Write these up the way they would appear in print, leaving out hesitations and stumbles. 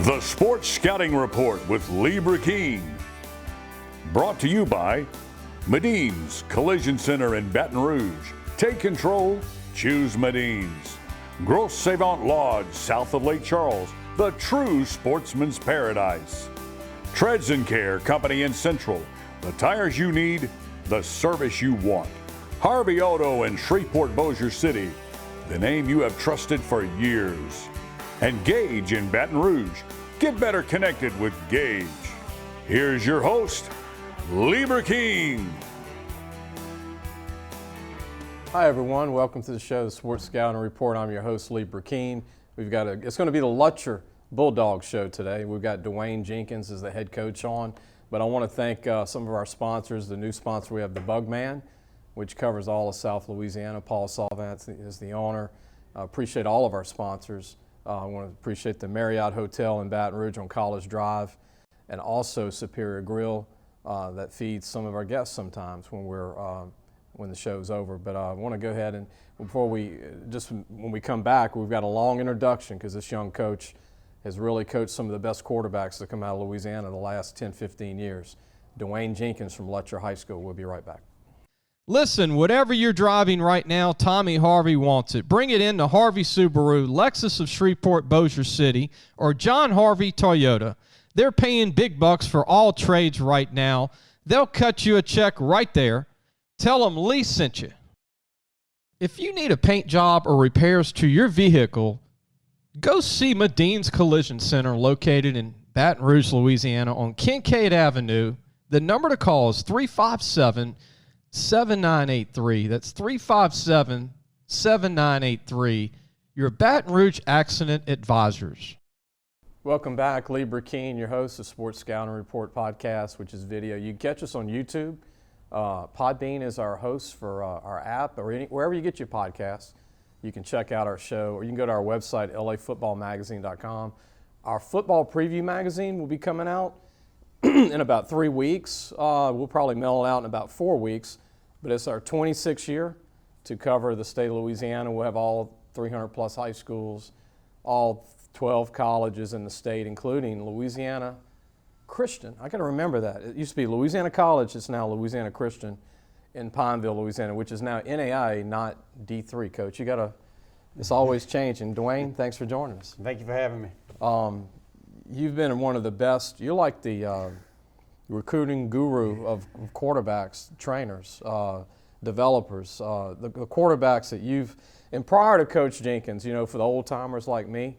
The Sports Scouting Report with Lee Burkeen. Brought to you by MEDINE'S Collision Center in Baton Rouge. Take control, choose MEDINE'S. Grosse Savant Lodge, south of Lake Charles, the true sportsman's paradise. Treads and Care Company in Central, the tires you need, the service you want. Harvey Auto in Shreveport, Bossier City, the name you have trusted for years. And Gage in Baton Rouge. Get better connected with Gage. Here's your host, Lee Burkeen. Hi everyone, welcome to the show, the Sports Scouting Report. I'm your host, Lee Burkeen. It's going to be the Lutcher Bulldog show today. We've got Dwain Jenkins as the head coach on, but I want to thank some of our sponsors. The new sponsor, we have the Bugman, which covers all of South Louisiana. Paul Salvant is the owner. I appreciate all of our sponsors. I want to appreciate the Marriott Hotel in Baton Rouge on College Drive, and also Superior Grill that feeds some of our guests sometimes when the show's over. But I want to go ahead and when we come back, we've got a long introduction because this young coach has really coached some of the best quarterbacks that come out of Louisiana the last 10, 15 years. Dwain Jenkins from Lutcher High School. We'll be right back. Listen, whatever you're driving right now, Tommy Harvey wants it. Bring it in to Harvey Subaru, Lexus of Shreveport, Bossier City, or John Harvey Toyota. They're paying big bucks for all trades right now. They'll cut you a check right there. Tell them Lee sent you. If you need a paint job or repairs to your vehicle, go see MEDINE'S Collision Center located in Baton Rouge, Louisiana on Kincaid Avenue. The number to call is 357-7983. That's 357-7983. Your Baton Rouge Accident Advisors. Welcome back. Lee Burkeen, your host of Sports Scouting Report podcast, which is video. You can catch us on YouTube. Podbean is our host for our app, or wherever you get your podcasts. You can check out our show, or you can go to our website, lafootballmagazine.com. Our football preview magazine will be coming out in about 3 weeks. We'll probably mail it out in about 4 weeks, but it's our 26th year to cover the state of Louisiana. We'll have all 300 plus high schools, all 12 colleges in the state, including Louisiana Christian. I got to remember that. It used to be Louisiana College. It's now Louisiana Christian in Pineville, Louisiana, which is now NAIA, not D3, Coach. It's always changing. Dwain, thanks for joining us. Thank you for having me. You've been one of the best. You're like the recruiting guru of quarterbacks, trainers, developers. The quarterbacks that and prior to Coach Jenkins, for the old timers like me,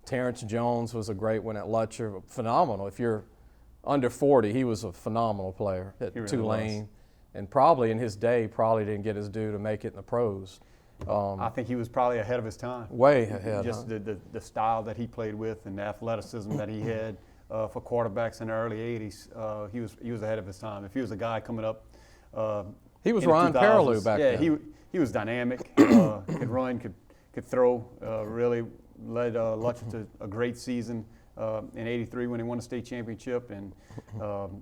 Terrence Jones was a great one at Lutcher, phenomenal. If you're under 40, he was a phenomenal player at Tulane, and probably in his day, didn't get his due to make it in the pros. I think he was probably ahead of his time. Way ahead. Just the style that he played with and the athleticism that he had for quarterbacks in the early 80s, he was ahead of his time. If he was a guy coming up, he was Ryan Paralleau back then. Yeah, he was dynamic, could run, could throw. Really led Lutcher to a great season in '83 when he won the state championship, and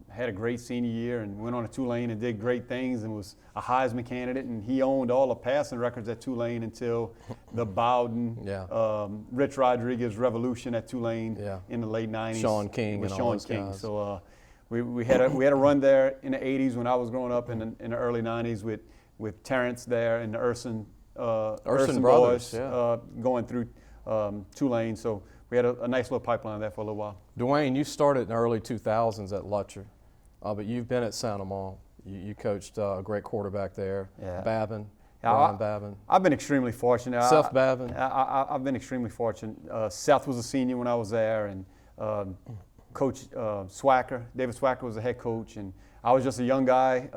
had a great senior year, and went on to Tulane and did great things, and was a Heisman candidate, and he owned all the passing records at Tulane until the Bowden, Rich Rodriguez revolution at Tulane in the late '90s. Sean King with and Sean all those King. guys. So we had a run there in the '80s when I was growing up, in the early '90s with Terrence there and the Urson brothers, boys going through Tulane. So we had a nice little pipeline there for a little while. Dwain, you started in the early 2000s at Lutcher, but you've been at Santa Maria. You coached a great quarterback there, Babin, Brian Babin. I've been extremely fortunate. Seth Babin. I've been extremely fortunate. Seth was a senior when I was there, and Coach David Swacker was the head coach, and I was just a young guy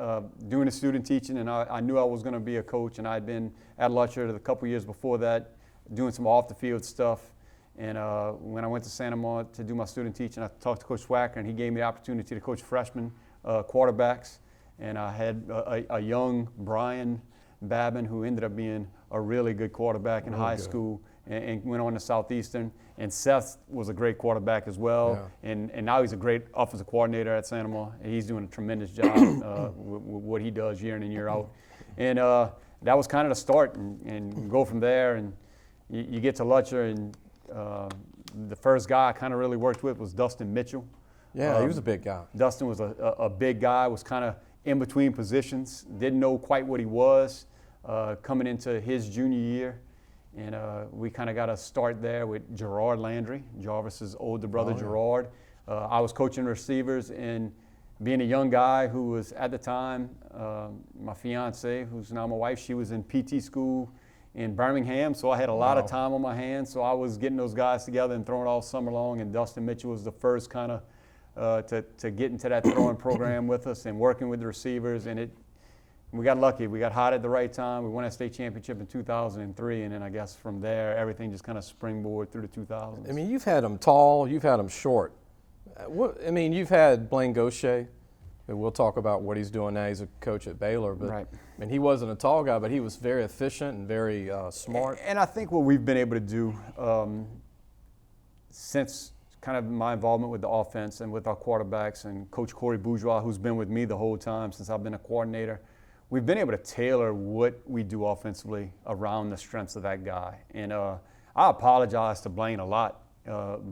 doing the student teaching, and I knew I was going to be a coach, and I had been at Lutcher a couple years before that doing some off-the-field stuff. And when I went to Santa Maria to do my student teaching, I talked to Coach Swacker, and he gave me the opportunity to coach freshman quarterbacks. And I had a young Brian Babin, who ended up being a really good quarterback in high school, and went on to Southeastern. And Seth was a great quarterback as well. Yeah. And now he's a great offensive coordinator at Santa Maria. And he's doing a tremendous job with what he does year in and year out. And that was kind of the start, and go from there. And you get to Lutcher, and the first guy I kind of really worked with was Dustin Mitchell. Yeah, he was a big guy. Dustin was a big guy, was kind of in between positions, didn't know quite what he was coming into his junior year. And we kind of got a start there with Gerard Landry, Jarvis's older brother, Gerard. I was coaching receivers, and being a young guy who was at the time, my fiance, who's now my wife, she was in PT school in Birmingham, so I had a lot of time on my hands. So I was getting those guys together and throwing all summer long, and Dustin Mitchell was the first kind of to get into that throwing program with us and working with the receivers. And we got lucky. We got hot at the right time. We won that state championship in 2003, and then I guess from there, everything just kind of springboard through the 2000s. I mean, you've had them tall, you've had them short. You've had Blaine Gaucher, and we'll talk about what he's doing now. He's a coach at Baylor, but right. I mean, he wasn't a tall guy, but he was very efficient and very smart. And I think what we've been able to do since kind of my involvement with the offense and with our quarterbacks and Coach Corey Bourgeois, who's been with me the whole time since I've been a coordinator, we've been able to tailor what we do offensively around the strengths of that guy. And I apologize to Blaine a lot.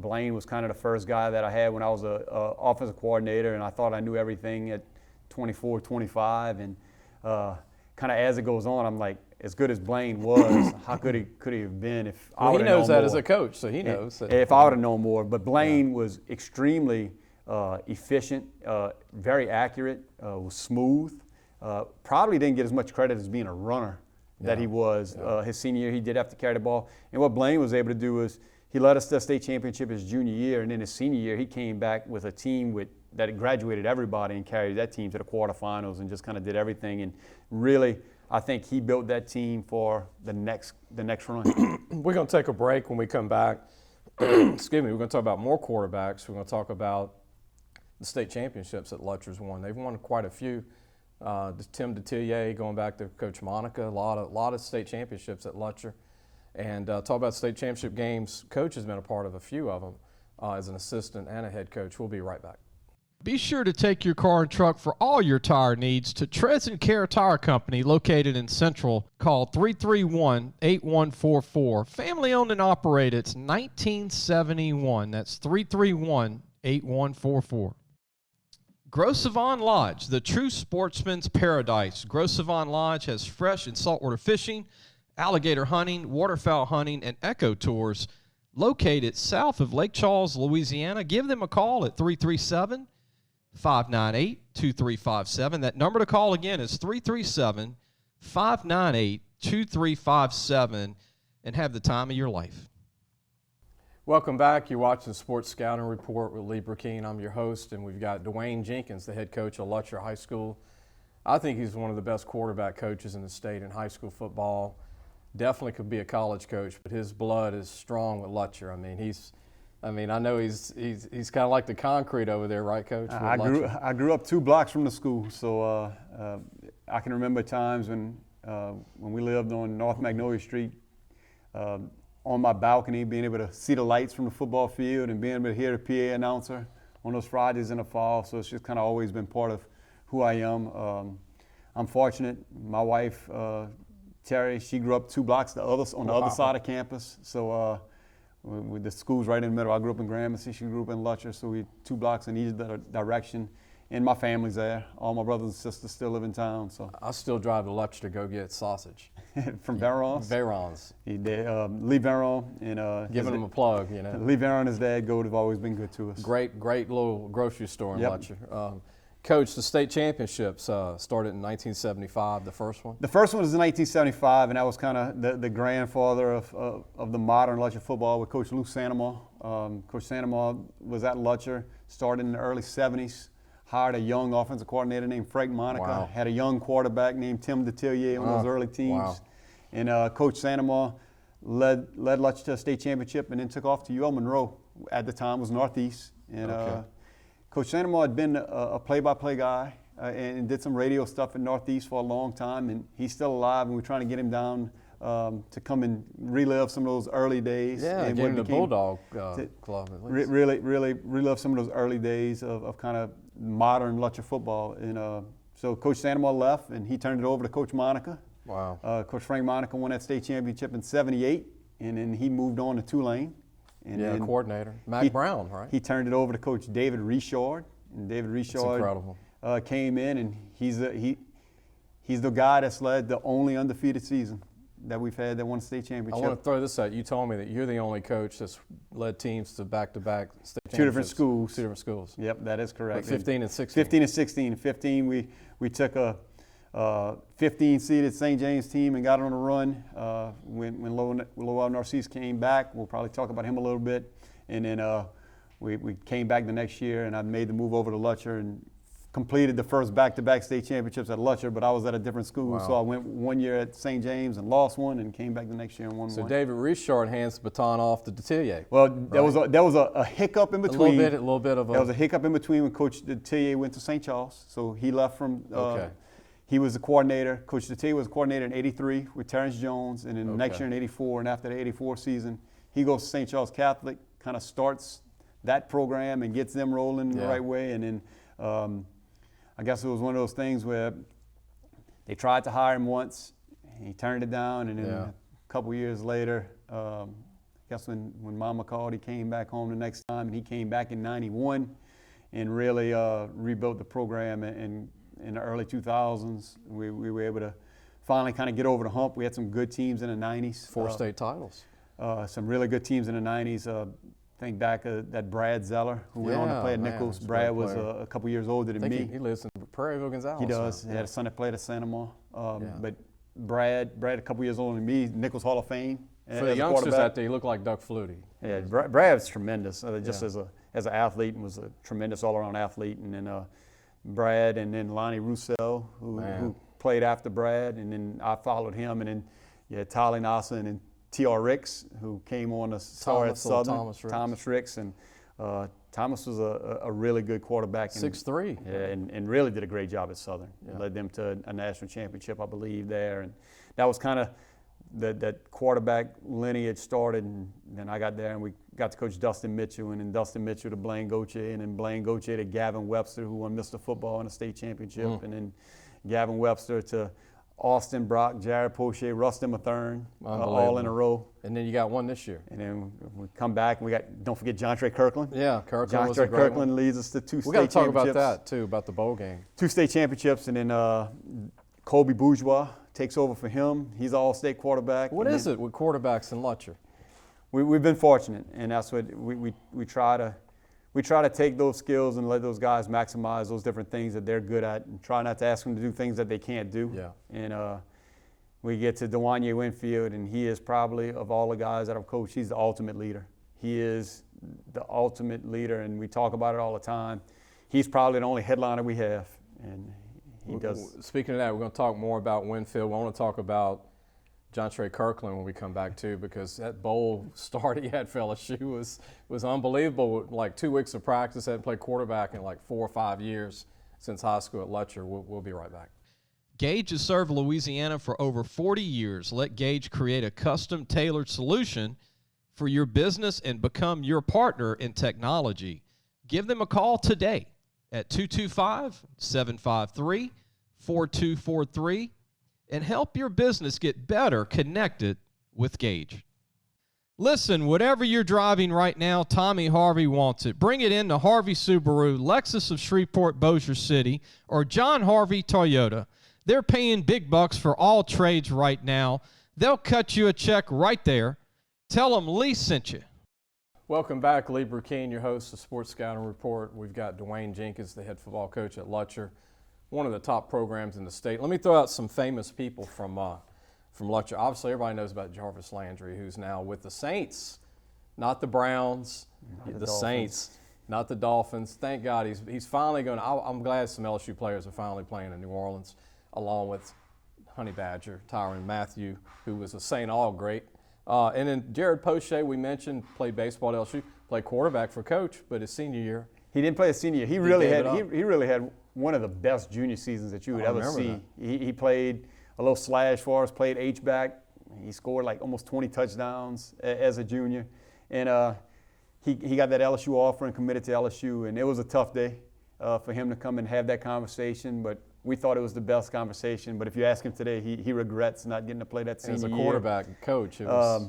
Blaine was kind of the first guy that I had when I was an offensive coordinator, and I thought I knew everything at 24, 25. And kind of as it goes on, I'm like, as good as Blaine was, how could he have been if I would have known more? He knows that as a coach, so he knows. If I would have known more. But Blaine was extremely efficient, very accurate, was smooth. Probably didn't get as much credit as being a runner that he was. His senior year, he did have to carry the ball. And what Blaine was able to do is he led us to a state championship his junior year, and then his senior year, he came back with a team that had graduated everybody and carried that team to the quarterfinals and just kind of did everything. And really, I think he built that team for the next run. We're going to take a break. When we come back. Excuse me. We're going to talk about more quarterbacks. We're going to talk about the state championships that Lutcher's won. They've won quite a few. Tim Detillier, going back to Coach Monica, a lot of state championships at Lutcher. And talk about state championship games. Coach has been a part of a few of them as an assistant and a head coach. We'll be right back. Be sure to take your car and truck for all your tire needs to Treads & Care Tire Company, located in Central. Call 331-8144. Family owned and operated. It's 1971. That's 331-8144. Gros Savon Lodge, the true sportsman's paradise. Gros Savon Lodge has fresh and saltwater fishing, alligator hunting, waterfowl hunting, and eco tours. Located south of Lake Charles, Louisiana. Give them a call at 337-598-2357. That number to call again is 337-598-2357, and have the time of your life. Welcome back. You're watching Sports Scouting Report with Lee Burkeen. I'm your host, and we've got Dwain Jenkins, the head coach of Lutcher High School. I think he's one of the best quarterback coaches in the state in high school football. Definitely could be a college coach, but his blood is strong with Lutcher. I know he's kind of like the concrete over there, right, Coach? I grew up 2 blocks from the school, so I can remember times when we lived on North Magnolia Street, on my balcony, being able to see the lights from the football field and being able to hear the PA announcer on those Fridays in the fall. So it's just kind of always been part of who I am. I'm fortunate. My wife, Terry, she grew up 2 blocks on the other side of campus. So with the school's right in the middle. I grew up in Gramercy. She grew up in Lutcher. So we 2 blocks in each direction. And my family's there. All my brothers and sisters still live in town. So I still drive to Lutcher to go get sausage. From Veron's? Veron's. He did. Lee Veron. And, giving him a plug, you know. Lee Veron and his dad, Gold, have always been good to us. Great little grocery store in Lutcher. Coach, the state championships started in 1975, the first one? The first one was in 1975, and that was kind of the grandfather of the modern Lutcher football with Coach Lou Santamar. Coach Santamar was at Lutcher, started in the early 70s, hired a young offensive coordinator named Frank Monica, had a young quarterback named Tim Detillier on those early teams. Wow. And Coach Santamar led Lutcher to a state championship and then took off to UL Monroe. At the time was Northeast. And Coach Santamar had been a play-by-play guy and did some radio stuff in Northeast for a long time, and he's still alive, and we're trying to get him down to come and relive some of those early days. Yeah, and get him the Bulldog Club at least. Really relive some of those early days of kind of modern Lutcher football. And so Coach Santamar left, and he turned it over to Coach Monica. Wow. Coach Frank Monica won that state championship in '78, and then he moved on to Tulane. And yeah, then coordinator. Mac Brown, right? He turned it over to Coach David Richard. And David Richard came in, and he's the guy that's led the only undefeated season that we've had that won a state championship. I want to throw this out. You told me that you're the only coach that's led teams to back-to-back state championships. Two different schools. Two different schools. Yep, that is correct. But 15 and 16. 15 and 16. 15, we took a 15-seeded St. James team and got on a run. When Lowell Narcisse came back, we'll probably talk about him a little bit. And then we came back the next year, and I made the move over to Lutcher and completed the first back-to-back state championships at Lutcher, but I was at a different school. Wow. So I went 1 year at St. James and lost one, and came back the next year and won one. So David Richard hands the baton off to Detillier. Well, there was a hiccup in between. A little bit of a. There was a hiccup in between when Coach Detillier went to St. Charles. So he left from. Okay. He was the coordinator. Coach Detillier was the coordinator in '83 with Terrence Jones, and then the next year in '84, and after the '84 season, he goes to St. Charles Catholic, kind of starts that program and gets them rolling the right way, and then. I guess it was one of those things where they tried to hire him once, and he turned it down, and then a couple years later, I guess when Mama called, he came back home the next time, and he came back in '91 and really rebuilt the program. And in the early 2000s, we were able to finally kind of get over the hump. We had some good teams in the '90s. 4 state titles. Some really good teams in the '90s. Think back that Brad Zeller, who went on to play at Nichols. Brad was a couple years older than me. He lives in Prairieville, Gonzales. He does. He had a son that played at Santa Ma. But Brad a couple years older than me, Nichols Hall of Fame. For the youngsters out there, he looked like Duck Flutie. Yeah, Brad's tremendous. Just as an athlete, and was a tremendous all-around athlete. And then Brad, and then Lonnie Roussel, who played after Brad, and then I followed him. And then you had Tyler Nasa, and then T.R. Ricks, who came on to start at Southern. Thomas Ricks. And Thomas was a really good quarterback. 6'3". Yeah, and really did a great job at Southern. Led them to a national championship, I believe, there. And that was kind of that quarterback lineage started. And then I got there, and we got to coach Dustin Mitchell, and then Dustin Mitchell to Blaine Gauthier, and then Blaine Gauthier to Gavin Webster, who won Mr. Football in a state championship. And then Gavin Webster to Austin Brock, Jared Poche, Rustin Mathern, all in a row. And then you got one this year. And then we come back, and don't forget John Trey Kirkland. Yeah, Kirkland was a great Kirkland one. leads us to 2 state championships. We got to talk about that, too, about the bowl game. 2 state championships, and then Colby Bourgeois takes over for him. He's an all-state quarterback. What is it with quarterbacks in Lutcher? We've been fortunate, and that's what we try to. We try to take those skills and let those guys maximize those different things that they're good at, and try not to ask them to do things that they can't do. Yeah. And we get to Dwain Winfield, and he is probably, of all the guys that I've coached, he's the ultimate leader. He is the ultimate leader, and we talk about it all the time. He's probably the only headliner we have, and he does. Speaking of that, we're going to talk more about Winfield. We want to talk about John Trey Kirkland when we come back too, because that bowl start he had for LSU was unbelievable. Like 2 weeks of practice, hadn't played quarterback in like 4 or 5 years since high school at Lutcher. We'll be right back. Gage has served Louisiana for over 40 years. Let Gage create a custom-tailored solution for your business and become your partner in technology. Give them a call today at 225-753-4243 and help your business get better connected with Gage. Listen, whatever you're driving right now, Tommy Harvey wants it. Bring it in to Harvey Subaru, Lexus of Shreveport, Bossier City, or John Harvey Toyota. They're paying big bucks for all trades right now. They'll cut you a check right there. Tell them Lee sent you. Welcome back. Lee Burkeen, your host of Sports Scouting Report. We've got Dwain Jenkins, the head football coach at Lutcher, one of the top programs in the state. Let me throw out some famous people from Lutcher. Obviously, everybody knows about Jarvis Landry, who's now with the Saints, not the Browns, the Saints, not the Dolphins. Thank God he's finally going to – I'm glad some LSU players are finally playing in New Orleans, along with Honey Badger, Tyrann Mathieu, who was a St. All great. And then Jared Poche, we mentioned, played baseball at LSU, played quarterback for Coach, but his senior year. He didn't play his senior year. He really had one of the best junior seasons that you would ever see. He played a little slash for us, played H-back. He scored like almost 20 touchdowns as a junior. And he got that LSU offer and committed to LSU. And it was a tough day for him to come and have that conversation, but we thought it was the best conversation. But if you ask him today, he regrets not getting to play that senior year. As a quarterback coach, it was,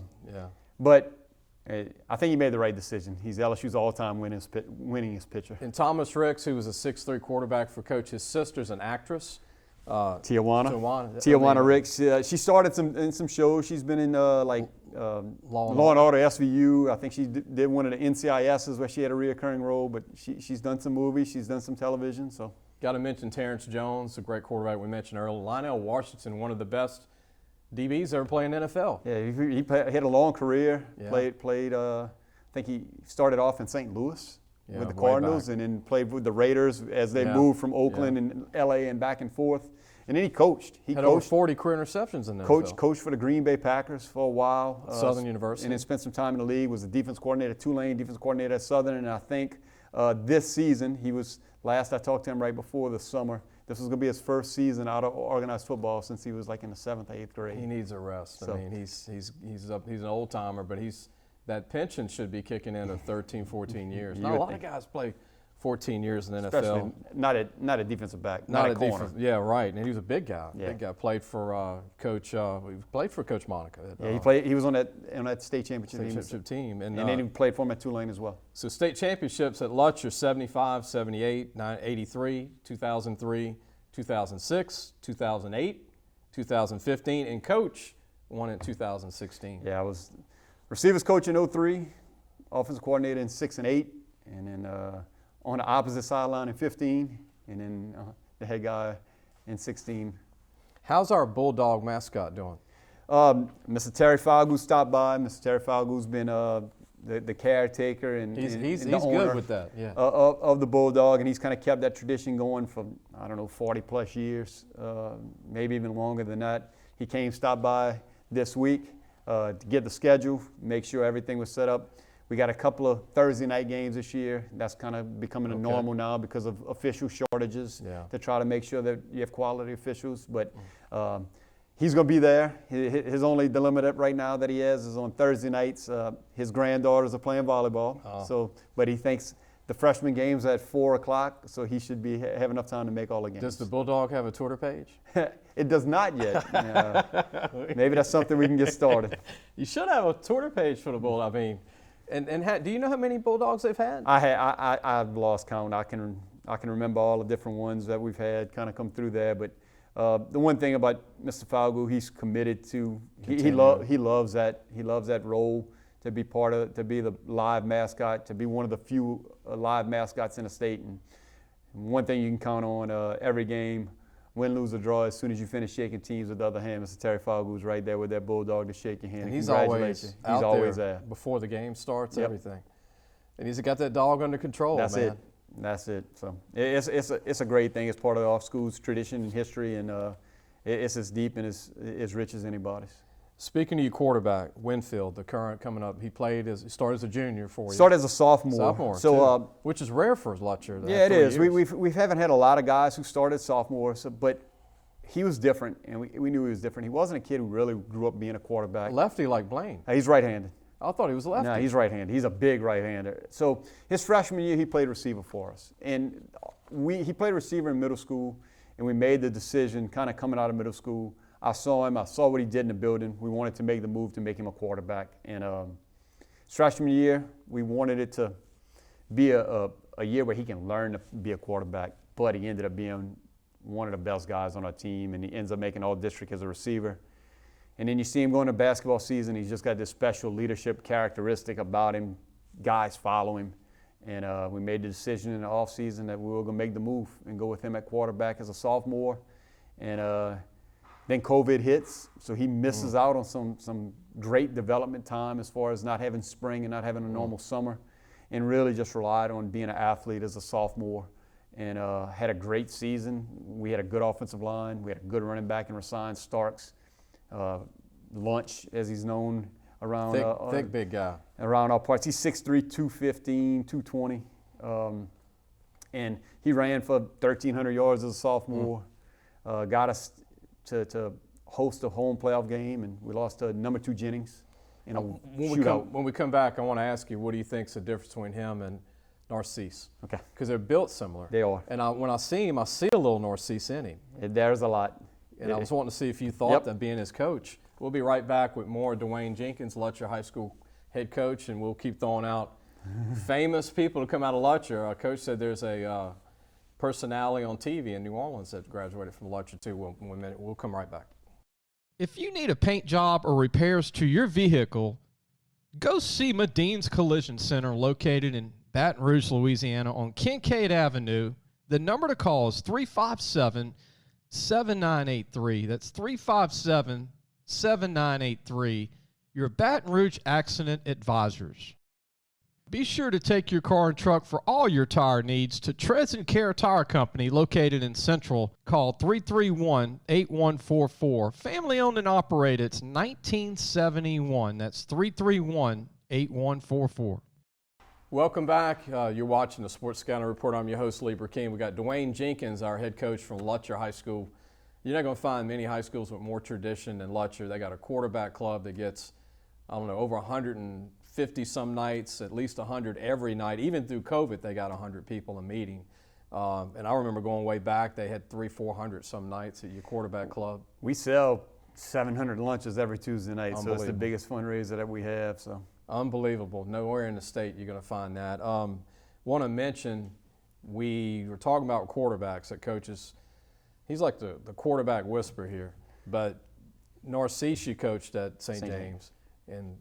But I think he made the right decision. He's LSU's all-time winningest pitcher. And Thomas Ricks, who was a 6'3" quarterback for coach, his sister's an actress. Tijuana Ricks. She started in some shows. She's been in Law and Order, SVU. I think she did one of the NCISs where she had a reoccurring role. But she's done some movies. She's done some television. So got to mention Terrence Jones, the great quarterback we mentioned earlier. Lionel Washington, one of the best DBs ever playing in the NFL. Yeah, he had a long career. Yeah. Played. I think he started off in St. Louis. With the Cardinals, and then played with the Raiders as they moved from Oakland and LA and back and forth. And then he coached. He had over 40 career interceptions in there. Coached for the Green Bay Packers for a while. Southern University. And then spent some time in the league, was the defense coordinator at Tulane, defense coordinator at Southern. And I think this season, last I talked to him right before the summer, this was going to be his first season out of organized football since he was like in the 7th or 8th grade. He needs a rest. So, I mean, he's an old timer, but that pension should be kicking in at 13, 14 years. Not a lot of guys play 14 years in the NFL. Especially not a defensive back, not a corner. Yeah, right. And he was a big guy. Yeah. Big guy. Played for Coach Monica. He was on that state championship team. And then he played for him at Tulane as well. So state championships at Lutcher: 75, 78, 83, 2003, 2006, 2008, 2015, and Coach won in 2016. Yeah, I was receivers coach in 03, offensive coordinator in 6 and 8, and then on the opposite sideline in 15, and then the head guy in 16. How's our Bulldog mascot doing? Mr. Terry Falgoose stopped by. Mr. Terry Falgoose been the caretaker and he's the owner good with that. Yeah. Of the Bulldog, and he's kind of kept that tradition going for 40 plus years, maybe even longer than that. He stopped by this week to get the schedule, make sure everything was set up. We got a couple of Thursday night games this year. That's kind of becoming a normal now because of official shortages to try to make sure that you have quality officials. But he's going to be there. His only dilemma right now that he has is on Thursday nights. His granddaughters are playing volleyball. But he thinks the freshman game's at 4 o'clock, so he should have enough time to make all the games. Does the Bulldog have a Twitter page? It does not yet. Maybe that's something we can get started. You should have a Twitter page for the Bulldog. I mean, do you know how many Bulldogs they've had? I've lost count. I can remember all the different ones that we've had kind of come through there. But the one thing about Mr. Falgoose, he's committed to. He loves that role, to be to be the live mascot, to be one of the few live mascots in the state. And one thing you can count on every game, win, lose, or draw, as soon as you finish shaking teams with the other hand, Mr. Terry Falgoose right there with that Bulldog to shake your hand. And he's always out there before the game starts, everything. And he's got that dog under control, That's it. So it's a great thing. It's part of our school's tradition and history, and it's as deep and as rich as anybody's. Speaking of your quarterback, Winfield, the current coming up, he started as a junior for you. Started as a sophomore. So, which is rare for Lutcher. Yeah, it is. We haven't had a lot of guys who started sophomores, but he was different, and we knew he was different. He wasn't a kid who really grew up being a quarterback. Lefty like Blaine. He's right-handed. I thought he was a lefty. No, he's right-handed. He's a big right-hander. So his freshman year, he played receiver for us, and he played receiver in middle school, and we made the decision kind of coming out of middle school. I saw him. I saw what he did in the building. We wanted to make the move to make him a quarterback. And his freshman year, we wanted it to be a year where he can learn to be a quarterback. But he ended up being one of the best guys on our team, and he ends up making all-district as a receiver. And then you see him going to basketball season. He's just got this special leadership characteristic about him. Guys follow him. And we made the decision in the offseason that we were going to make the move and go with him at quarterback as a sophomore. And then COVID hits, so he misses out on some great development time as far as not having spring and not having a normal summer, and really just relied on being an athlete as a sophomore, and had a great season. We had a good offensive line. We had a good running back in Rasan Starks. Lunch, as he's known around. Thick big guy. Around our parts. He's 6'3", 215, 220. And he ran for 1,300 yards as a sophomore. Got us to host a home playoff game, and we lost to number 2 Jennings in a shootout. When we come back, I want to ask you, what do you think is the difference between him and Narcisse? Okay. Because they're built similar. They are. And when I see him, I see a little Narcisse in him. There's a lot. And I was wanting to see if you thought that being his coach. We'll be right back with more Dwain Jenkins, Lutcher High School head coach, and we'll keep throwing out famous people to come out of Lutcher. Our coach said there's a personality on TV in New Orleans that graduated from Lutcher too. We'll come right back. If you need a paint job or repairs to your vehicle, go see MEDINE'S Collision Center located in Baton Rouge, Louisiana on Kincaid Avenue. The number to call is 357-7983. That's 357-7983. Your Baton Rouge Accident Advisors. Be sure to take your car and truck for all your tire needs to Treads and Care Tire Company located in Central. Call 331-8144. Family owned and operated. It's 1971. That's 331-8144. Welcome back. You're watching the Sports Scouting Report. I'm your host, Lee Burkeen. We got Dwain Jenkins, our head coach from Lutcher High School. You're not going to find many high schools with more tradition than Lutcher. They got a quarterback club that gets, over 150 some nights, at least 100 every night. Even through COVID, they got 100 people a meeting. And I remember going way back, they had 300-400 some nights at your quarterback club. We sell 700 lunches every Tuesday night, so it's the biggest fundraiser that we have. So unbelievable. Nowhere in the state you're going to find that. Want to mention, we were talking about quarterbacks that coaches. He's like the quarterback whisperer here. But Narcisse, you coached at St. James, and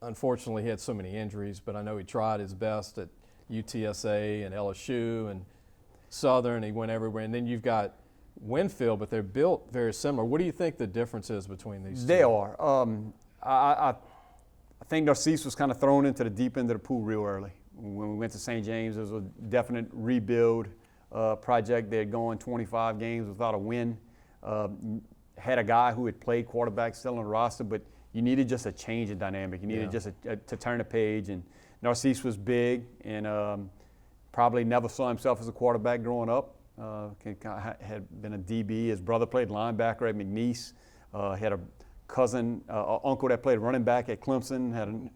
unfortunately he had so many injuries, but I know he tried his best at UTSA and LSU and Southern. He went everywhere. And then you've got Winfield, but they're built very similar. What do you think the difference is between these two? They are. I think Narcisse was kind of thrown into the deep end of the pool real early. When we went to St. James, it was a definite rebuild project. They had gone 25 games without a win. Had a guy who had played quarterback still on the roster, but you needed just a change in dynamic. You needed just to turn a page. And Narcisse was big and probably never saw himself as a quarterback growing up. Had been a DB. His brother played linebacker at McNeese. Had a cousin, uncle that played running back at Clemson.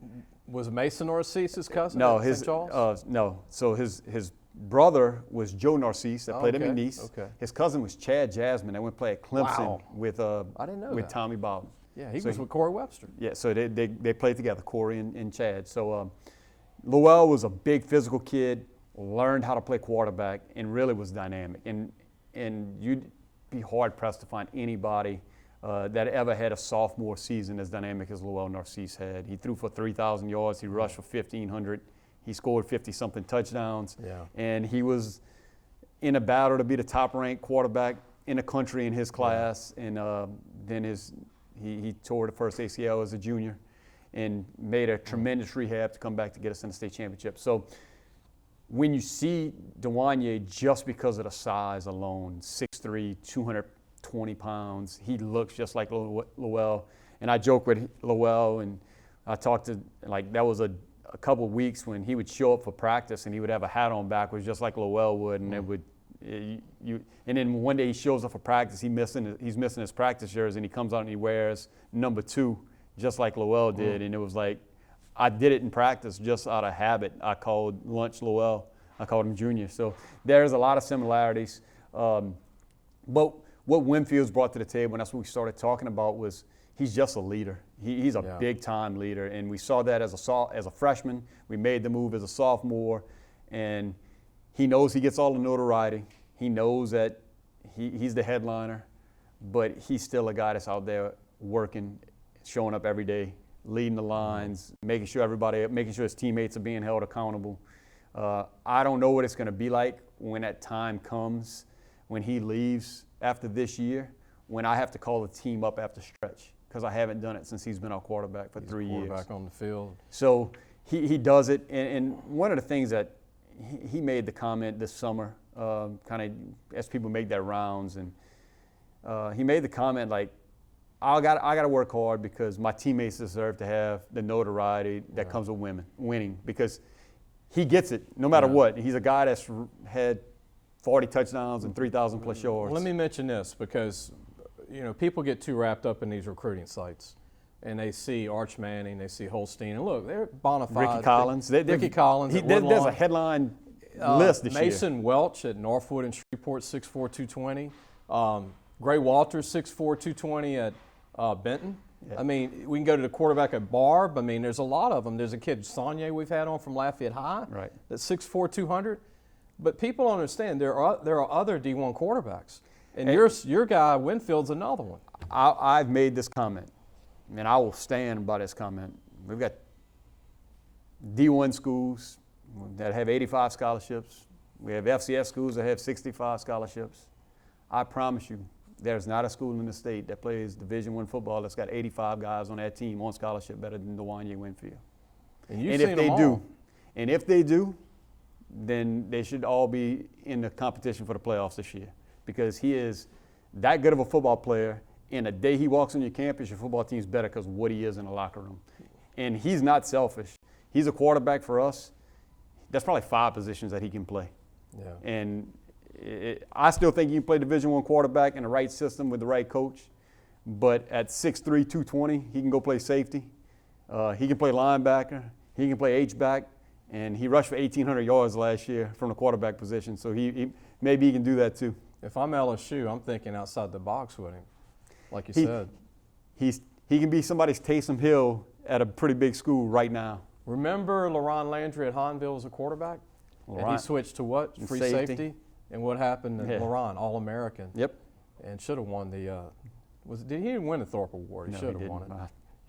Was Mason Narcisse his cousin? No, at his St. Charles? no. So his brother was Joe Narcisse that played at McNeese. Okay. His cousin was Chad Jasmine that went play at Clemson with I didn't know that. Tommy Bowden. Yeah, he was with Corey Webster. Yeah, so they played together, Corey and Chad. So Lowell was a big physical kid, learned how to play quarterback, and really was dynamic. And you'd be hard pressed to find anybody that ever had a sophomore season as dynamic as Lowell Narcisse had. He threw for 3,000 yards. He rushed for 1,500. He scored 50-something touchdowns. Yeah. And he was in a battle to be the top-ranked quarterback in the country in his class. Yeah. And then he tore the first ACL as a junior and made a tremendous rehab to come back to get us in the state championship. So when you see Dwain, just because of the size alone, 6'3", 220 pounds, he looks just like Lowell. And I joke with Lowell, and I talked to, that was a couple of weeks when he would show up for practice and he would have a hat on backwards just like Lowell would, and and then one day he shows up for practice, he's missing his practice jersey, and he comes out and he wears number 2 just like Lowell did. And it was like, I did it in practice just out of habit. I called lunch Lowell. I called him Junior. So there's a lot of similarities. But what Winfield's brought to the table, and that's what we started talking about, was he's just a leader. He's a big-time leader, and we saw that as a freshman. We made the move as a sophomore, and he knows he gets all the notoriety. He knows that he's the headliner, but he's still a guy that's out there working, showing up every day, leading the lines, making sure his teammates are being held accountable. I don't know what it's going to be like when that time comes, when he leaves after this year, when I have to call the team up after stretch, because I haven't done it since he's been our quarterback for 3 years. Quarterback on the field. So he does it, and one of the things that he made the comment this summer, kind of as people make their rounds, and he made the comment like, I got to work hard because my teammates deserve to have the notoriety that comes with winning, because he gets it no matter what. He's a guy that's had 40 touchdowns and 3,000 plus yards. Let me mention this, because people get too wrapped up in these recruiting sites, and they see Arch Manning, they see Holstein, and look, they're bona fide. Ricky Collins. Ricky Collins. There's a headline list this year. Mason Welch at Northwood and Shreveport, 6'4", 220. Gray Walters, 6'4", 220 at Benton. I mean, we can go to the quarterback at Barb. I mean, there's a lot of them. There's a kid, Sonye, we've had on from Lafayette High. Right. That's 6'4", 200. But people don't understand there are other D1 quarterbacks. And your guy, Winfield's another one. I've made this comment, and I will stand by this comment. We've got D1 schools that have 85 scholarships. We have FCS schools that have 65 scholarships. I promise you, there's not a school in the state that plays Division I football that's got 85 guys on that team on scholarship better than Dwain Winfield. And if they do, then they should all be in the competition for the playoffs this year, because he is that good of a football player. And the day he walks on your campus, your football team's better because of what he is in the locker room. And he's not selfish. He's a quarterback for us. That's probably 5 positions that he can play. Yeah. And I still think you can play Division I quarterback in the right system with the right coach. But at 6'3", 220, he can go play safety. He can play linebacker. He can play H-back. And he rushed for 1,800 yards last year from the quarterback position. So maybe he can do that too. If I'm LSU, I'm thinking outside the box with him, like you said. He can be somebody's Taysom Hill at a pretty big school right now. Remember LaRon Landry at Hahnville as a quarterback? And he switched to what? Free safety. And what happened to LaRon? All-American. Yep. And should have won the did he even win the Thorpe Award? He should have won it.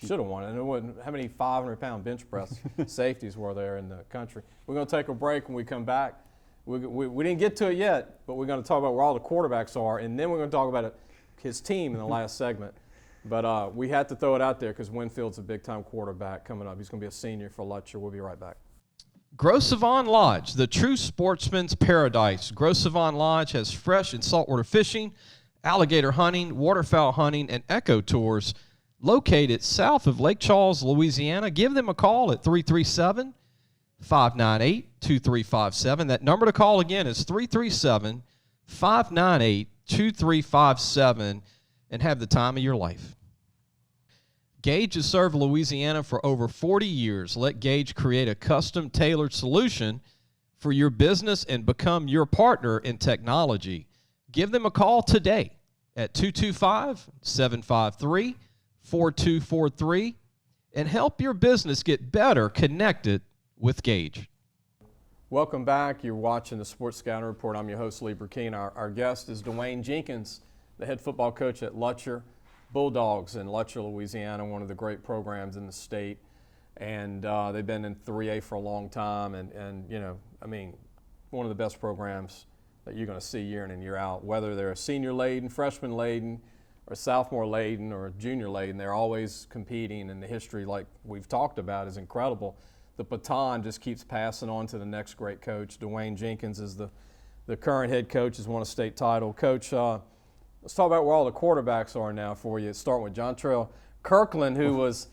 Should have won it. And it wasn't, how many 500-pound bench press safeties were there in the country? We're going to take a break. When we come back, we didn't get to it yet, but we're going to talk about where all the quarterbacks are, and then we're going to talk about his team in the last segment. But we had to throw it out there because Winfield's a big-time quarterback coming up. He's going to be a senior for Lutcher. We'll be right back. Gros Savon Lodge, the true sportsman's paradise. Gros Savon Lodge has fresh and saltwater fishing, alligator hunting, waterfowl hunting, and eco tours located south of Lake Charles, Louisiana. Give them a call at 337-598-2357. That number to call again is 337-598-2357, and have the time of your life. Gage has served Louisiana for over 40 years. Let Gage create a custom-tailored solution for your business and become your partner in technology. Give them a call today at 225-753-4243 and help your business get better connected with Gage. Welcome back. You're watching the Sports Scouting Report. I'm your host, Lee Burkeen. Our guest is Dwain Jenkins, the head football coach at Lutcher Bulldogs in Lutcher, Louisiana, one of the great programs in the state. And they've been in 3A for a long time. And you know, I mean, one of the best programs that you're going to see year in and year out, whether they're senior laden, freshman laden, or sophomore laden, or junior laden, they're always competing, and the history, like we've talked about, is incredible. The baton just keeps passing on to the next great coach. Dwain Jenkins is the current head coach, has won a state title. Coach, let's talk about where all the quarterbacks are now for you. Starting with Jontrell Kirkland, who was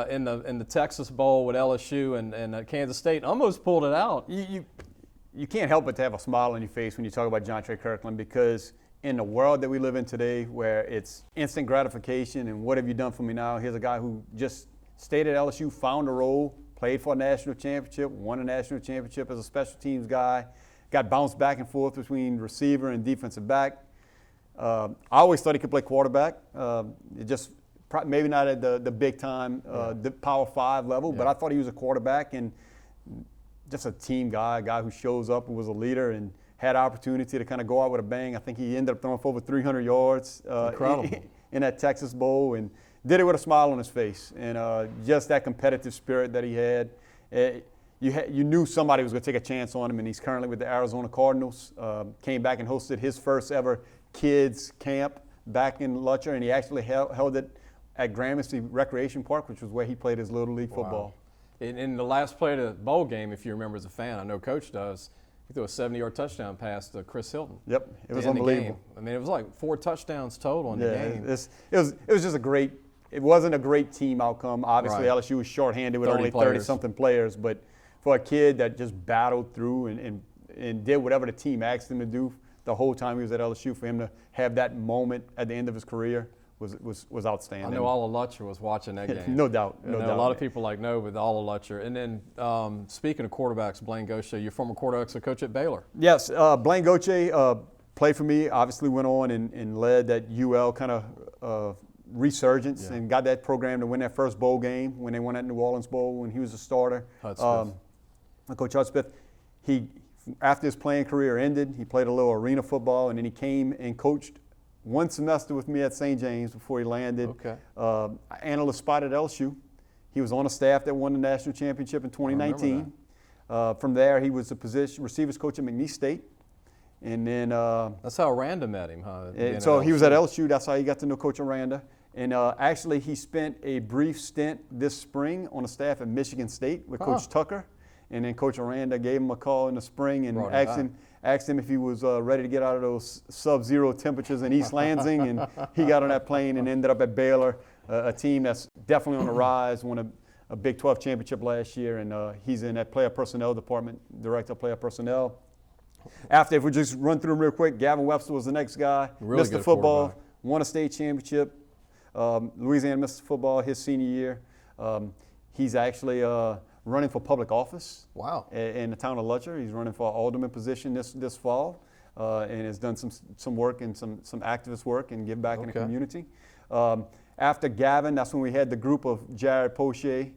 in the Texas Bowl with LSU and Kansas State, almost pulled it out. You can't help but to have a smile on your face when you talk about Jontrell Kirkland, because in the world that we live in today, where it's instant gratification and what have you done for me now, here's a guy who just stayed at LSU, found a role, played for a national championship, won a national championship as a special teams guy, got bounced back and forth between receiver and defensive back. I always thought he could play quarterback. Just maybe not at the big time, the Power 5 level, but I thought he was a quarterback and just a team guy, a guy who shows up and was a leader and had opportunity to kind of go out with a bang. I think he ended up throwing for over 300 yards in that Texas Bowl, and did it with a smile on his face. And just that competitive spirit that he had. You knew somebody was going to take a chance on him, and he's currently with the Arizona Cardinals. Came back and hosted his first ever kids camp back in Lutcher, and he actually held it at Gramercy Recreation Park, which was where he played his Little League football. In the last play of the bowl game, if you remember as a fan, I know Coach does, he threw a 70-yard touchdown pass to Chris Hilton. Yep, it was unbelievable. I mean, it was like 4 touchdowns total in the game. It was just a great. It wasn't a great team outcome. Obviously, LSU was shorthanded with only 30-something players, but for a kid that just battled through and did whatever the team asked him to do the whole time he was at LSU, for him to have that moment at the end of his career was outstanding. I know all of Lutcher was watching that game. No doubt. A lot of people know with all of Lutcher. And then speaking of quarterbacks, Blaine Gaucher, your former quarterback's a coach at Baylor. Yes, Blaine Gaucher played for me, obviously went on and led that UL kind of resurgence and got that program to win that first bowl game when they won that New Orleans Bowl when he was a starter. Coach Hudspeth, after his playing career ended, he played a little arena football, and then he came and coached one semester with me at St. James before he landed. Analyst spot at LSU. He was on a staff that won the national championship in 2019. From there, he was the receivers coach at McNeese State. And then that's how Aranda met him, huh? So he was at LSU. That's how he got to know Coach Aranda. And actually, he spent a brief stint this spring on a staff at Michigan State with Coach Tucker. And then Coach Aranda gave him a call in the spring and asked him if he was ready to get out of those sub-zero temperatures in East Lansing. And he got on that plane and ended up at Baylor, a team that's definitely on the rise, won a Big 12 championship last year. And he's in that player personnel department, director of player personnel. After, if we just run through them real quick, Gavin Webster was the next guy. Really Mr. Football, won a state championship. Louisiana Mr. Football his senior year. He's actually running for public office. Wow. In the town of Lutcher. He's running for an alderman position this fall, and has done some work and some activist work and give back in the community. After Gavin, that's when we had the group of Jared Poche,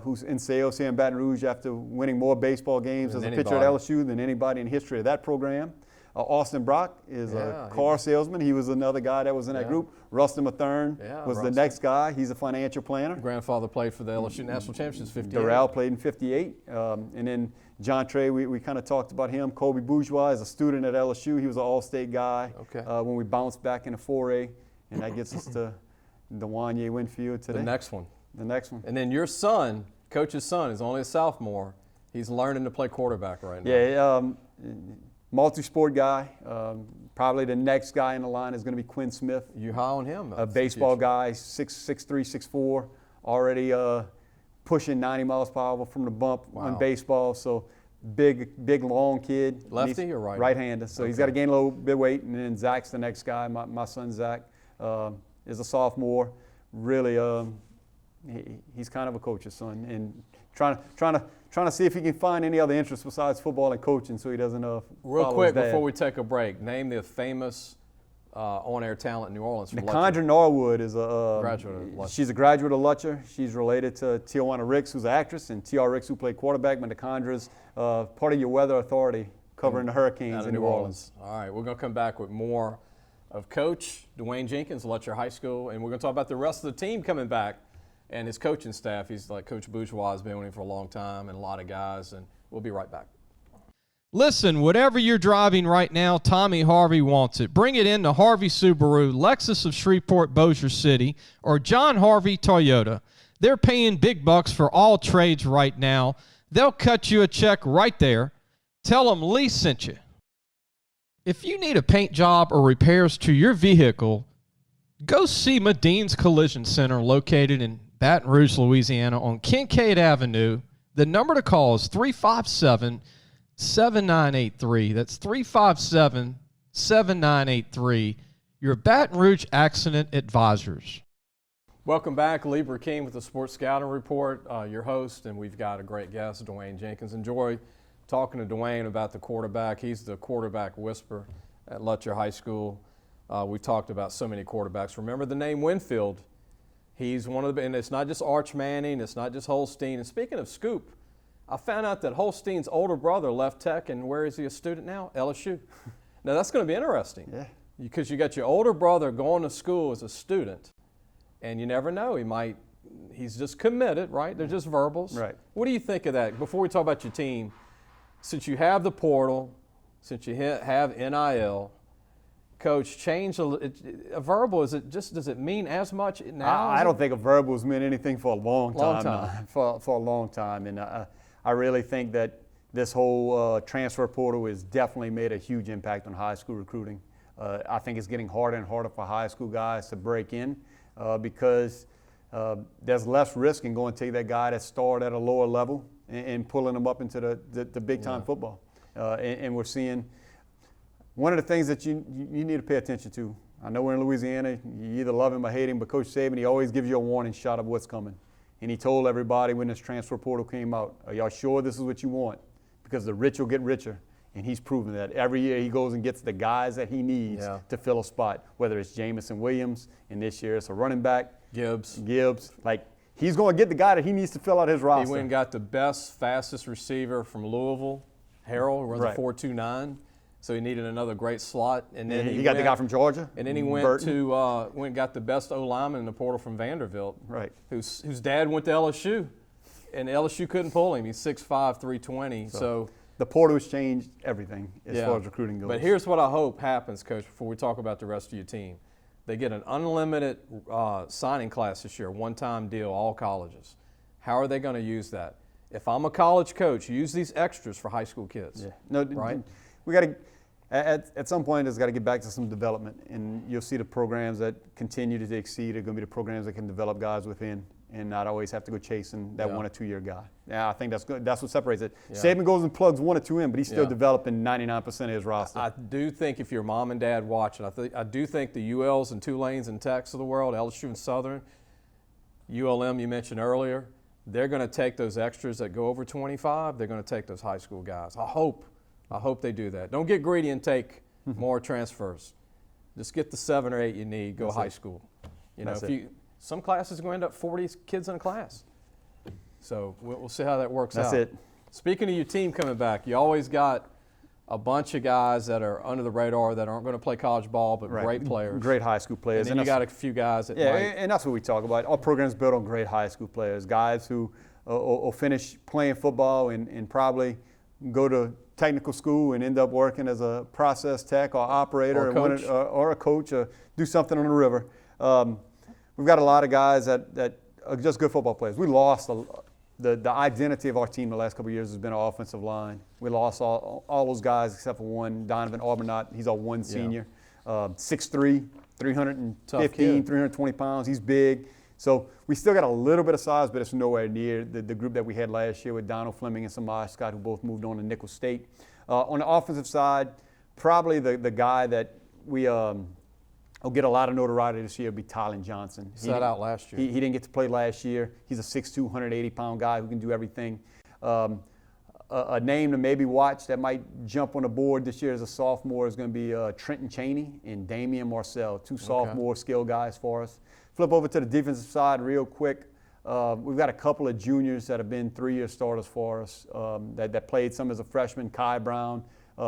who's in sales here in Baton Rouge after winning more baseball games as a pitcher at LSU than anybody in the history of that program. Austin Brock is a car salesman. He was another guy that was in that group. Rustin Mathern was the next guy. He's a financial planner. Grandfather played for the LSU National Championships 58. Durrell played in 58. And then John Trey, we kind of talked about him. Kobe Bourgeois is a student at LSU. He was an all-state guy when we bounced back into 4A. And that gets us to Dwain Winfield today. The next one. The next one. And then your son, Coach's son, is only a sophomore. He's learning to play quarterback right now. Yeah, multi-sport guy. Probably the next guy in the line is going to be Quinn Smith. You high on him? A baseball guy, 6'3", 6'4", already pushing 90 miles per hour from the bump on baseball. So big, long kid. Lefty or right? Right-handed. So he's got to gain a little bit of weight. And then Zach's the next guy. My son Zach is a sophomore. Really, he's kind of a coach's son, and trying to see if he can find any other interests besides football and coaching, so he doesn't real quick before we take a break. Name the famous on-air talent in New Orleans. Nicandra Norwood is she's a graduate of Lutcher. She's related to Tijuana Ricks, who's an actress, and T.R. Ricks, who played quarterback. But Nicandra's part of your weather authority covering the Hurricanes in New Orleans. All right, we're going to come back with more of Coach Dwain Jenkins, Lutcher High School, and we're going to talk about the rest of the team coming back and his coaching staff. He's like Coach Bourgeois has been with him for a long time, and a lot of guys, and we'll be right back. Listen, whatever you're driving right now, Tommy Harvey wants it. Bring it in to Harvey Subaru, Lexus of Shreveport, Bossier City, or John Harvey Toyota. They're paying big bucks for all trades right now. They'll cut you a check right there. Tell them Lee sent you. If you need a paint job or repairs to your vehicle, go see MEDINE'S Collision Center located in Baton Rouge, Louisiana on Kincaid Avenue. The number to call is 357-7983. That's 357-7983. Your Baton Rouge Accident Advisors. Welcome back. Lee Burkeen with the Sports Scouting Report, your host, and we've got a great guest, Dwain Jenkins. Enjoy talking to Dwain about the quarterback. He's the quarterback whisperer at Lutcher High School. We talked about so many quarterbacks. Remember the name Winfield. He's one of the, and it's not just Arch Manning, it's not just Holstein. And speaking of Scoop, I found out that Holstein's older brother left Tech, and where is he a student now? LSU. Now that's going to be interesting. Yeah. Because you got your older brother going to school as a student, and you never know, he's just committed, right? They're just verbals. Right. What do you think of that? Before we talk about your team, since you have the portal, since you have NIL, Coach, change a verbal. Does it mean as much now? I don't think a verbal has meant anything for a long time. For a long time, and I really think that this whole transfer portal has definitely made a huge impact on high school recruiting. I think it's getting harder and harder for high school guys to break in because there's less risk in going to take that guy that started at a lower level and pulling them up into the big time football. And we're seeing. One of the things that you need to pay attention to, I know we're in Louisiana, you either love him or hate him, but Coach Saban, he always gives you a warning shot of what's coming. And he told everybody when this transfer portal came out, are y'all sure this is what you want? Because the rich will get richer And he's proven that every year he goes and gets the guys that he needs to fill a spot, whether it's Jamison Williams, and this year it's a running back. Gibbs. Like, he's going to get the guy that he needs to fill out his roster. He went and got the best, fastest receiver from Louisville, Harrell, runs a 4.29. So he needed another great slot. And then he got the guy from Georgia. And then he went and got the best O-lineman in the portal from Vanderbilt, whose dad went to LSU. And LSU couldn't pull him. He's 6'5", 320. So the portal has changed everything as far as recruiting goes. But here's what I hope happens, Coach, before we talk about the rest of your team. They get an unlimited signing class this year, one-time deal, all colleges. How are they going to use that? If I'm a college coach, use these extras for high school kids. Right? We got to at some point, it's got to get back to some development, and you'll see the programs that continue to exceed are going to be the programs that can develop guys within, and not always have to go chasing that 1 or 2 year guy. Yeah, I think that's good. That's what separates it. Saban goes and plugs 1 or 2 in, but he's still developing 99% of his roster. I do think if your mom and dad watching, I do think the ULs and Tulanes and Techs of the world, LSU and Southern, ULM you mentioned earlier, they're going to take those extras that go over 25. They're going to take those high school guys. I hope they do that. Don't get greedy and take more transfers. Just get the 7 or 8 you need. Go high school. You know, some classes are going to end up 40 kids in a class. So we'll see how that works out. That's it. Speaking of your team coming back, you always got a bunch of guys that are under the radar that aren't going to play college ball, but great players. Great high school players. And then you got a few guys that might. And that's what we talk about. Our program's built on great high school players, guys who will finish playing football and probably go to technical school and end up working as a process tech or operator or a coach or do something on the river. We've got a lot of guys that are just good football players. We lost the identity of our team the last couple of years has been our offensive line. We lost all those guys except for one, Donovan Arbonot. He's our one senior. 6'3", 315, 320 pounds. He's big. So we still got a little bit of size, but it's nowhere near the group that we had last year with Donald Fleming and Samaj Scott, who both moved on to Nicholls State. On the offensive side, probably the guy that will get a lot of notoriety this year will be Tylen Johnson. He sat out last year. He didn't get to play last year. He's a 6'2", 180-pound guy who can do everything. A name to maybe watch that might jump on the board this year as a sophomore is going to be Trenton Chaney and Damian Marcel, two sophomore skill guys for us. Flip over to the defensive side real quick. We've got a couple of juniors that have been 3-year starters for us that played some as a freshman. Kai Brown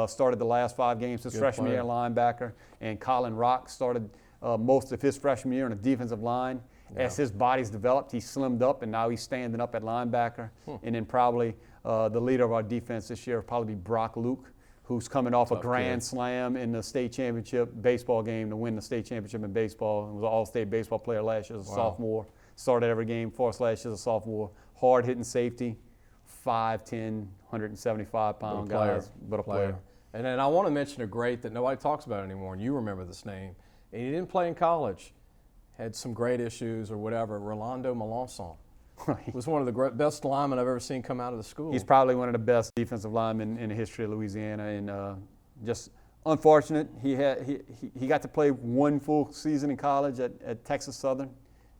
started the last 5 games his freshman year linebacker, and Colin Rock started most of his freshman year on the defensive line. As his body's developed, he's slimmed up, and now he's standing up at linebacker. And then probably the leader of our defense this year will probably be Brock Luke, who's coming off a grand slam in the state championship baseball game to win the state championship in baseball. He was an all-state baseball player last year as a sophomore. Started every game for us last year as a sophomore. Hard-hitting safety, 5'10", 175-pound guys, but a player. And then I want to mention a great that nobody talks about anymore, and you remember this name. And he didn't play in college. Had some great issues or whatever. Rolando Melanson. Was one of the best linemen I've ever seen come out of the school. He's probably one of the best defensive linemen in the history of Louisiana, and just unfortunate. He got to play 1 full season in college at Texas Southern,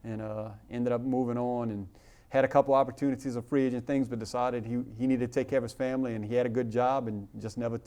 and ended up moving on and had a couple opportunities of free agent things, but decided he needed to take care of his family, and he had a good job and just never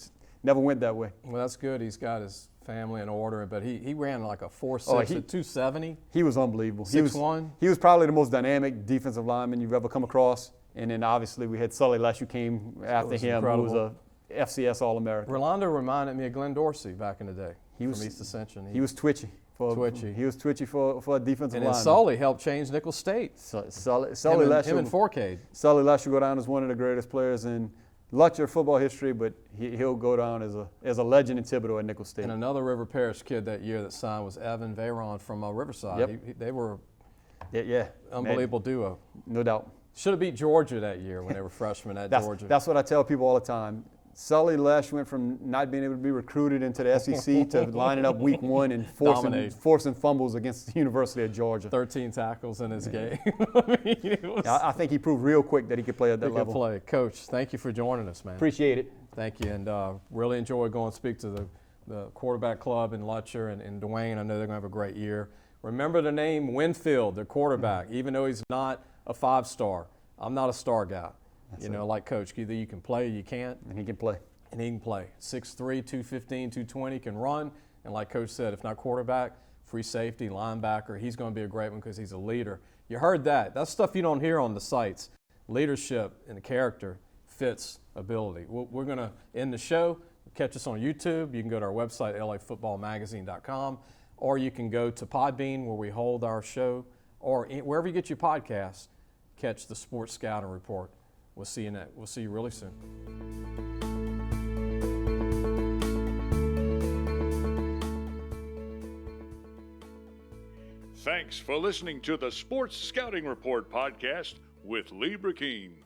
went that way. Well, that's good. He's got his family in order, but he ran like a 4.6 at 270. He was unbelievable. 6'1". He was probably the most dynamic defensive lineman you've ever come across. And then obviously we had Sully Lesh, who came after him, who was a FCS All-American. Rolando reminded me of Glenn Dorsey back in the day from East Ascension. He was twitchy. He was twitchy for a defensive lineman. And then Sully helped change Nicholls State. Sully Lesh. Him and Forcade. Sully Lesh will go down as one of the greatest players in Lutcher football history, but he'll go down as a legend in Thibodeau at Nicholls State. And another River Parish kid that year that signed was Evan Veyron from Riverside. They were unbelievable duo. No doubt. Should have beat Georgia that year when they were freshmen at Georgia. That's what I tell people all the time. Sully Lesh went from not being able to be recruited into the SEC to lining up week 1 and forcing fumbles against the University of Georgia. 13 tackles in his game. I think he proved real quick that he could play at that level. Play. Coach, thank you for joining us, man. Appreciate it. Thank you, and really enjoy going to speak to the quarterback club in Lutcher and Dwain. I know they're going to have a great year. Remember the name Winfield, their quarterback, even though he's not a 5-star. I'm not a star guy. Like Coach, either you can play or you can't. And he can play. and he can play. 6'3", 215, 220, can run, and like Coach said, if not quarterback, free safety, linebacker, he's going to be a great one because he's a leader. You heard that. That's stuff you don't hear on the sites. Leadership and character fits ability. We're going to end the show. Catch us on YouTube. You can go to our website, lafootballmagazine.com, or you can go to Podbean where we hold our show, or wherever you get your podcasts, catch the Sports Scouting Report. We'll see you really soon. Thanks for listening to the Sports Scouting Report podcast with Lee Burkeen.